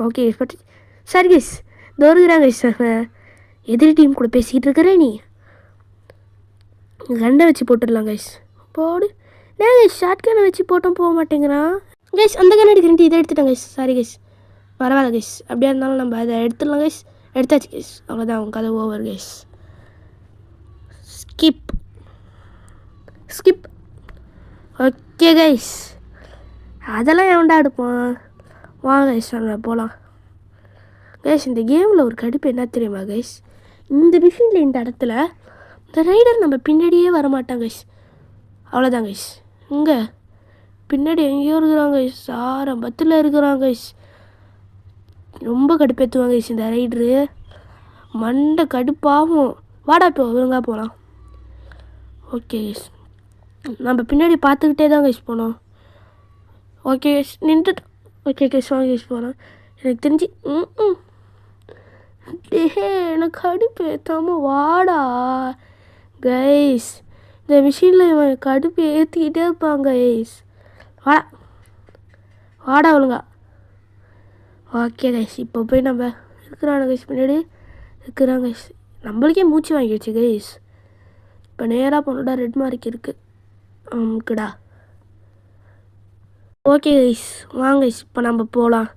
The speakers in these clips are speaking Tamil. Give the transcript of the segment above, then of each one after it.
ஓகே கைஸ் பட்டு சரி கைஸ் தோறுகிறாங்க கைஸ். எதிரி டீம் கூட பேசிக்கிட்டு இருக்கிறேன் நீ கண்டை வச்சு போட்டுடலாம் கைஸ். போடு நான் கைஸ் ஷார்ட் கண்ணை வச்சு போட்டோம் போக மாட்டேங்கிறான் கைஸ். அந்த கண்ணை எடுக்கிறேன்ட்டு இதை எடுத்துட்டேன் கைஸ். சாரி கைஸ் பரவாயில்ல கைஸ். அப்படியா இருந்தாலும் நம்ம அதை எடுத்துடலாம் கைஸ். எடுத்தாச்சு கைஸ். அவ்வளோதான் அவங்க கதை over guys. Skip skip. Okay guys அதெல்லாம் எவன்டா எடுப்போம். வாங்க கைஸ் நம்ம போகலாம் கைஸ். இந்த கேமில் ஒரு கடுப்பு என்ன தெரியுமா கைஸ், இந்த மிஷினில் இந்த இடத்துல இந்த ரைடர் நம்ம பின்னாடியே வரமாட்டாங்க கைஸ். அவ்வளோதான் கைஸ். இங்கே பின்னாடி எங்கேயோ இருக்கிறாங்க கைஸ். ஆரம்பத்தில் இருக்கிறாங்க கைஸ். ரொம்ப கடுப்பேற்றுவாங்க கைஸ் இந்த ரைடரு. மண்டை கடுப்பாகும். வாடா இப்போ ஒழுங்காக போகலாம். ஓகே கைஸ் நம்ம பின்னாடி பார்த்துக்கிட்டே தான் கைஸ் போனோம். ஓகே கைஸ் நின்றுட்டு. ஓகே கைஸ் வாங்க கைஸ் போகலாம். எனக்கு தெரிஞ்சு எனக்கு கடுப்பு ஏற்றாமல் வாடா கைஸ். இந்த மிஷினில் இவன் கடுப்பு ஏற்றிக்கிட்டே இருப்பாங்க கைஸ். வாடா வாடா ஒழுங்கா. ஓகே கைஸ் இப்போ போய் நம்ம இருக்கிறான கைஸ் பின்னாடி இருக்கிறாங்க கைஸ். நம்மளுக்கே மூச்சு வாங்கிடுச்சு கைஸ். இப்போ நேராக போனோடா ரெட் மார்க் இருக்குது அமுக்குடா. ஓகே கைஸ் வாங்க கைஸ் இப்போ நம்ம போகலாம்.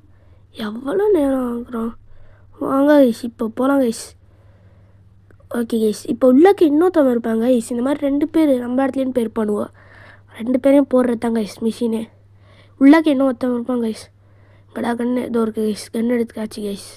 எவ்வளோ நேரம் ஆகுறோம். வாங்க கைஸ் இப்போ போகலாம் கைஸ். ஓகே கைஸ் இப்போ உள்ளக்கு இன்னொருத்தவங்க இருப்பாங்க கைஸ். இந்த மாதிரி 2 பேர் நம்ம இடத்துலேயும் பேர் பண்ணுவோம். 2 பேரையும் போடுறது தான் கைஸ் மிஷினு. உள்ளக்கு இன்னும் ஒருத்தவங்க இருப்பாங்க கைஸ். கடா கன்று ஏதோ இருக்குது கைஸ். கன்று எடுத்துக்காச்சு கைஸ்.